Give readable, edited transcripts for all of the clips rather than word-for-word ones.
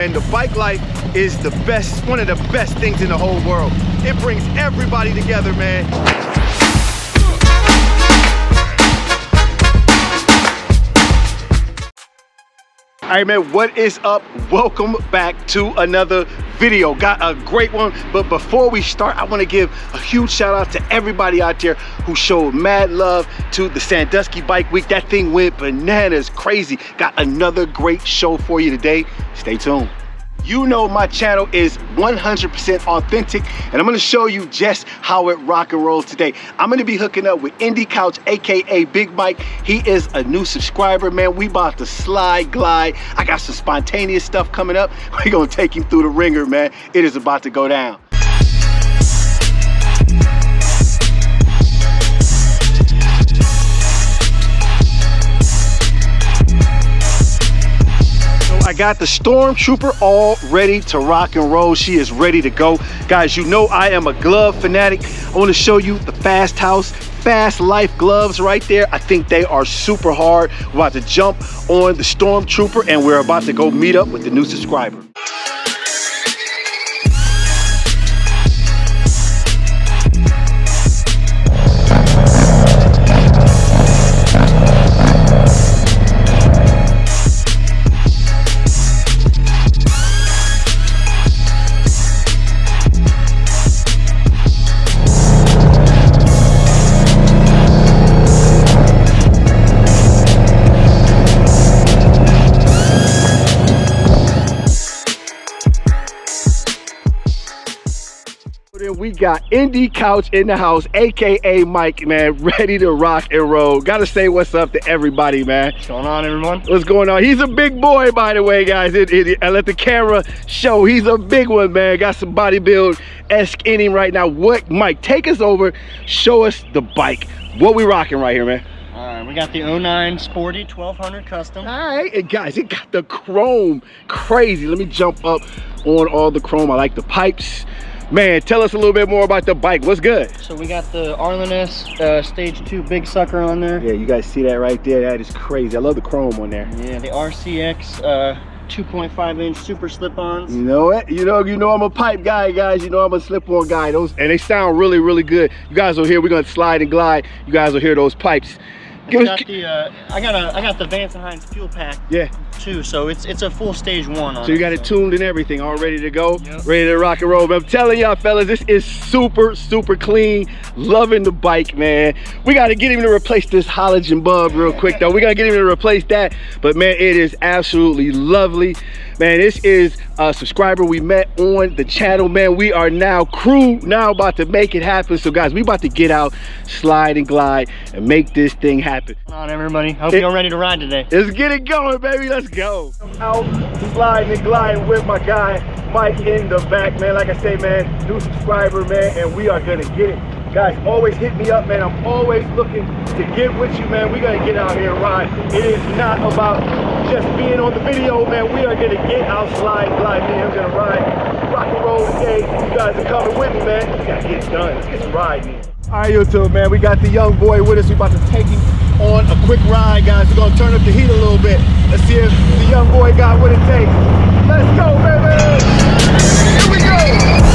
And the bike life is the best, one of the best things in the whole world. It brings everybody together, man. All right, man, what is up? Welcome back to another video. Got a great one, but before we start, I want to give a huge shout out to everybody out there who showed mad love to the Sandusky Bike Week. That thing went bananas, crazy. Got another great show for you today. Stay tuned. You know my channel is 100% authentic, and I'm gonna show you just how it rock and rolls today. I'm gonna be hooking up with Indie Couch, AKA Big Mike. He is a new subscriber, man. We about to slide, glide. I got some spontaneous stuff coming up. We're gonna take him through the ringer, man. It is about to go down. I got the Stormtrooper all ready to rock and roll. She is ready to go. Guys, you know I am a glove fanatic. I want to show you the Fast House Fast Life gloves right there. I think they are super hard. We're about to jump on the Stormtrooper and we're about to go meet up with the new subscriber. We got Indie Couch in the house, AKA Mike, man, ready to rock and roll. Gotta say what's up to everybody, man. What's going on, everyone? What's going on? He's a big boy, by the way, guys. I let the camera show. He's a big one, man. Got some bodybuild-esque in him right now. What, Mike, take us over. Show us the bike. What we rocking right here, man? All right, we got the 09 Sporty 1200 Custom. All right, and guys, it got the chrome crazy. Let me jump up on all the chrome. I like the pipes. Man, tell us a little bit more about the bike. What's good? So we got the Arlen S Stage 2 big sucker on there. Yeah, you guys see that right there? That is crazy. I love the chrome on there. Yeah, the RCX 2.5-inch super slip-ons. You know it? You know I'm a pipe guy, guys. You know I'm a slip-on guy. Those, and they sound really, really good. You guys will hear, we're gonna slide and glide. You guys will hear those pipes. I got the Vance & Hines fuel pack. Yeah. Too, so it's a full stage 1 on. So you got it tuned and everything, all ready to go, yep. Ready to rock and roll. But I'm telling y'all, fellas, this is super, super clean. Loving the bike, man. We got to get him to replace this halogen bulb real quick, though. We got to get him to replace that. But man, it is absolutely lovely. Man, this is a subscriber we met on the channel, man. We are now crew, now about to make it happen. So guys, we about to get out, slide and glide, and make this thing happen. Come on, everybody. Hope you're ready to ride today. Let's get it going, baby. Let's go. I'm out sliding and gliding with my guy Mike in the back, man. Like I say, man, new subscriber, man, and we are gonna get it. Guys, always hit me up, man. I'm always looking to get with you, man. We're gonna get out here and ride. It is not about just being on the video, man. We are gonna get out, slide, glide, man. I'm gonna ride, rock and roll today. You guys are coming with me, man. We gotta get it done. Let's get some riding in. All right, YouTube, man. We got the young boy with us. We're about to take him on a quick ride, guys. We're gonna turn up the heat a little bit. Let's see if the young boy got what it takes. Let's go, baby. Here we go.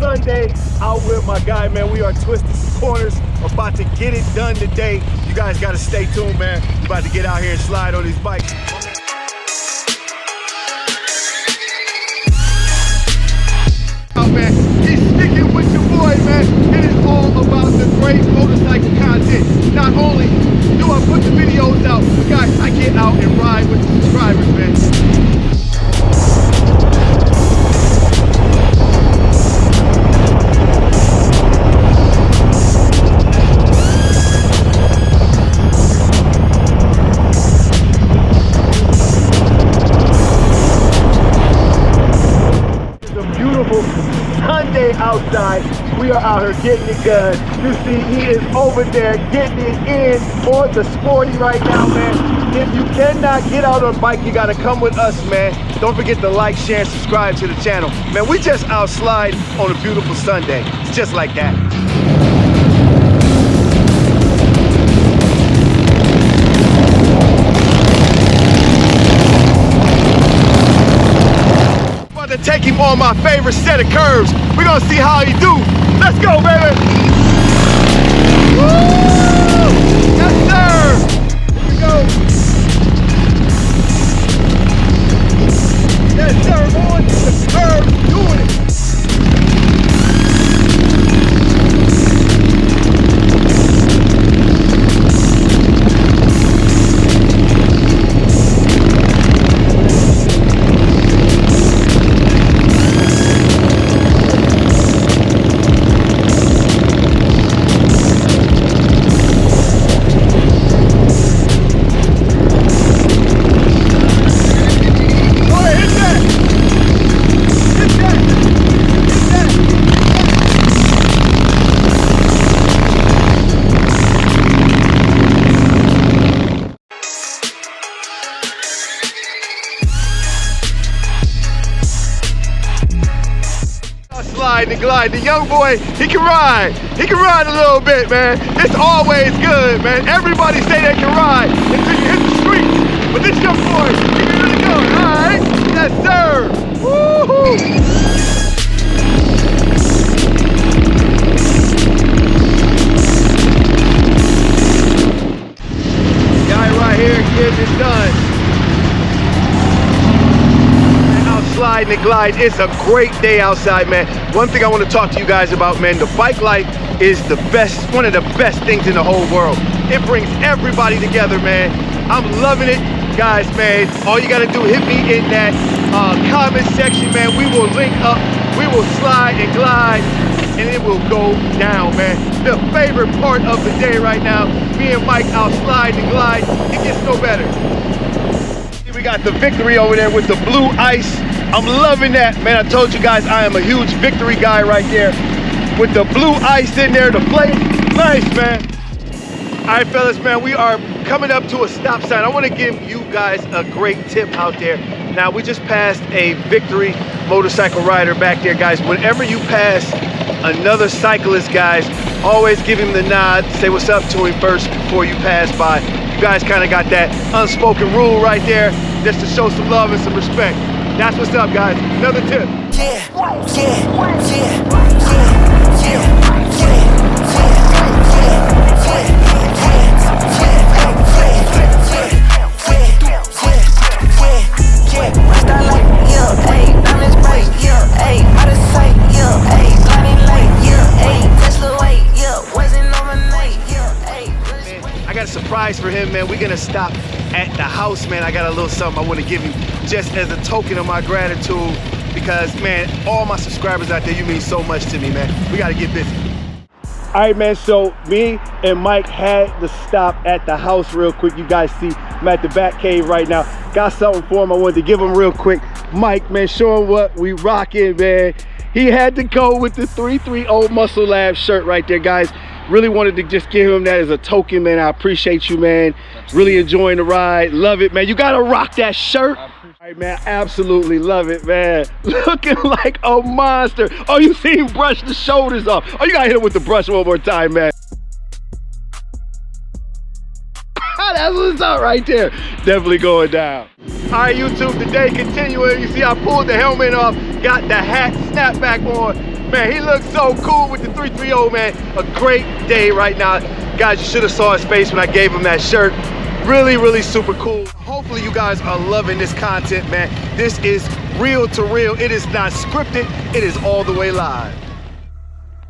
Sunday out with my guy, man. We are twisting some corners, about to get it done today. You guys got to stay tuned, man. We're about to get out here and slide on these bikes. Oh man, he's sticking with your boy, man. It is all about the great motorcycle content. Not only do I put the videos out, but guys, I get out and ride with the subscribers, man. Sunday outside. We are out here getting it done. You see, he is over there getting it in on the sporty right now, man. If you cannot get out on a bike, you gotta come with us, man. Don't forget to like, share, and subscribe to the channel. Man, we just out slide on a beautiful Sunday. It's just like that. To take him on my favorite set of curves. We're gonna see how he do. Let's go, baby. Woo! Yes, sir. Here we go. Yes, sir. On the curve, doing it. Slide and glide. The young boy, he can ride. He can ride a little bit, man. It's always good, man. Everybody say they can ride until you hit the streets. But this young boy, he can really go. All right? Yes, sir. Woo-hoo. Guy right here getting it done. Slide and glide. It's a great day outside, man. One thing I want to talk to you guys about, man, the bike life is the best, one of the best things in the whole world. It brings everybody together, man. I'm loving it, guys, man. All you got to do, hit me in that comment section, man. We will link up, we will slide and glide, and it will go down, man. The favorite part of the day right now, me and Mike out slide and glide. It gets no better. We got the Victory over there with the blue ice. I'm loving that, man. I told you guys I am a huge Victory guy right there. With the blue ice in there to play. Nice, man. All right, fellas, man, we are coming up to a stop sign. I want to give you guys a great tip out there. Now, we just passed a Victory motorcycle rider back there, guys. Whenever you pass another cyclist, guys, always give him the nod. Say what's up to him first before you pass by. You guys kind of got that unspoken rule right there just to show some love and some respect. That's what's up, guys. Another tip. I got a surprise for him, man. We're gonna stop at the house, man. I got a little something I want to give him just as a token of my gratitude because, man, all my subscribers out there, you mean so much to me, man. We got to get busy. All right, man, so me and Mike had to stop at the house real quick. You guys see I'm at the back cave right now. Got something for him I wanted to give him real quick. Mike, man, show him what we rocking, man. He had to go with the 330 Muscle Lab shirt right there, guys. Really wanted to just give him that as a token, man. I appreciate you, man. Really enjoying the ride. Love it, man. You gotta rock that shirt. All right, man, absolutely love it, man. Looking like a monster. Oh, you see him brush the shoulders off. Oh, you gotta hit him with the brush one more time, man. That's what's up right there. Definitely going down. All right, YouTube, the day continuing. You see I pulled the helmet off, got the hat, snapback on. Man, he looks so cool with the 330, man. A great day right now. Guys, you should have saw his face when I gave him that shirt. Really, really super cool. Hopefully you guys are loving this content, man. This is real to real. It is not scripted. It is all the way live.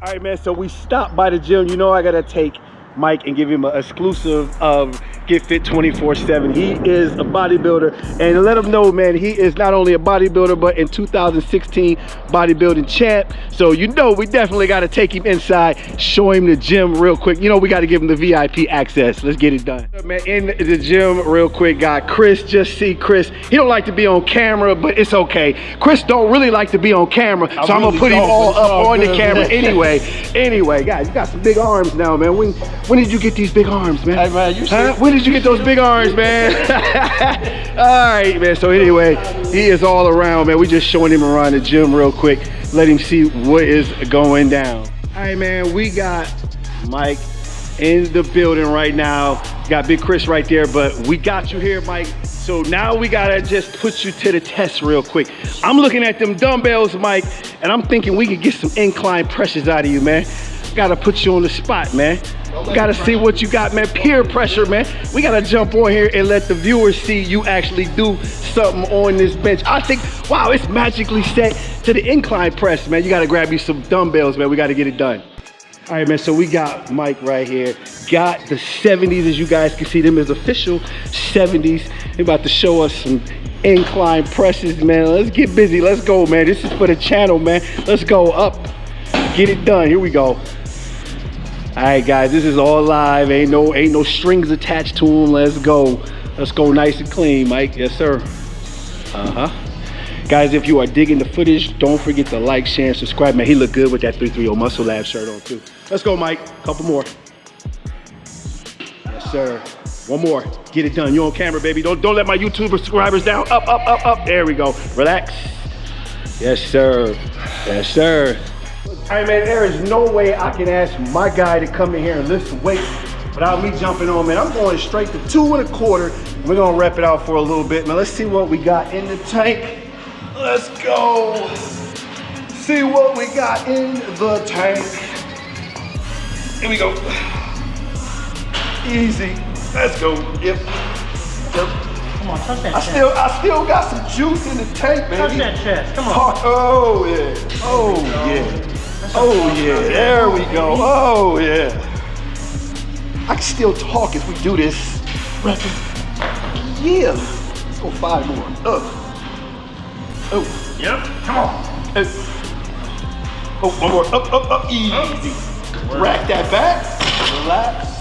All right, man, so we stopped by the gym. You know I gotta take Mike and give him an exclusive of Get Fit 24/7. He is a bodybuilder, and let him know, man, he is not only a bodybuilder, but in 2016 bodybuilding champ. So you know we definitely got to take him inside, show him the gym real quick. You know we got to give him the VIP access. Let's get it done. Man, in the gym real quick, got Chris. Just see Chris. He don't like to be on camera, but it's okay. Chris don't really like to be on camera, so I'm gonna put him all up on the camera anyway. Anyway, guys, you got some big arms now, man. When did you get these big arms, man? Hey, man, you huh? When did you get those big arms, man? All right, man. So anyway, he is all around, man. We just showing him around the gym real quick. Let him see what is going down. All right, man. We got Mike in the building right now. Got Big Chris right there, but we got you here, Mike. So now we gotta just put you to the test real quick. I'm looking at them dumbbells, Mike, and I'm thinking we can get some incline pressures out of you, man. Gotta put you on the spot, man. We gotta see what you got, man. Peer pressure, man. We gotta jump on here and let the viewers see you actually do something on this bench. I think, wow, it's magically set to the incline press, man. You gotta grab you some dumbbells, man. We gotta get it done. All right, man, so we got Mike right here. Got the 70s, as you guys can see, them as official 70s. They're about to show us some incline presses, man. Let's get busy, let's go, man. This is for the channel, man. Let's go up, get it done, here we go. All right, guys, this is all live. Ain't no strings attached to them. Let's go nice and clean, Mike. Yes, sir. Guys, if you are digging the footage, don't forget to like, share, and subscribe, man. He look good with that 330 Muscle Lab shirt on, too. Let's go, Mike. Couple more. Yes, sir. One more. Get it done. You're on camera, baby. Don't let my YouTube subscribers down. Up, up, up, up. There we go. Relax. Yes, sir. Yes, sir. All right, man, there is no way I can ask my guy to come in here and lift some weights without me jumping on, man. I'm going straight to 2 1/4. We're gonna rep it out for a little bit, man. Let's see what we got in the tank. Let's go. See what we got in the tank. Here we go. Easy. Let's go. Yep. Come on, touch that chest. I still got some juice in the tank, baby. Touch that chest. Come on. Oh yeah. Oh yeah. Oh yeah. There we go. Oh yeah. I can still talk if we do this. Yeah. Let's go 5 more. Oh. Yep. Come on. Oh, one more. Up, up, up. Easy. Rack that back. Relax.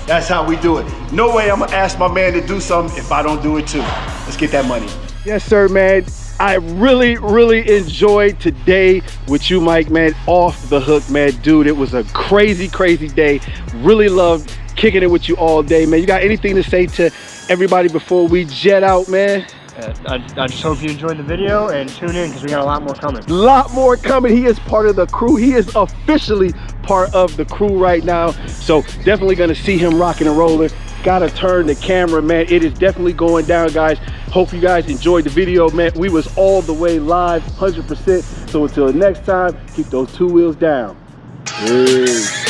That's how we do it. No way I'm gonna ask my man to do something if I don't do it too. Let's get that money. Yes, sir, man. I really enjoyed today with you, Mike, man. Off the hook, man. Dude, it was a crazy day. Really loved kicking it with you all day, man. You got anything to say to everybody before we jet out, man? I just hope you enjoyed the video and tune in because we got a lot more coming. A lot more coming. He is part of the crew. He is officially part of the crew right now. So definitely gonna see him rocking and rolling. Gotta turn the camera, man. It is definitely going down, guys. Hope you guys enjoyed the video, man. We was all the way live, 100%. So until next time, keep those 2 wheels down. Peace.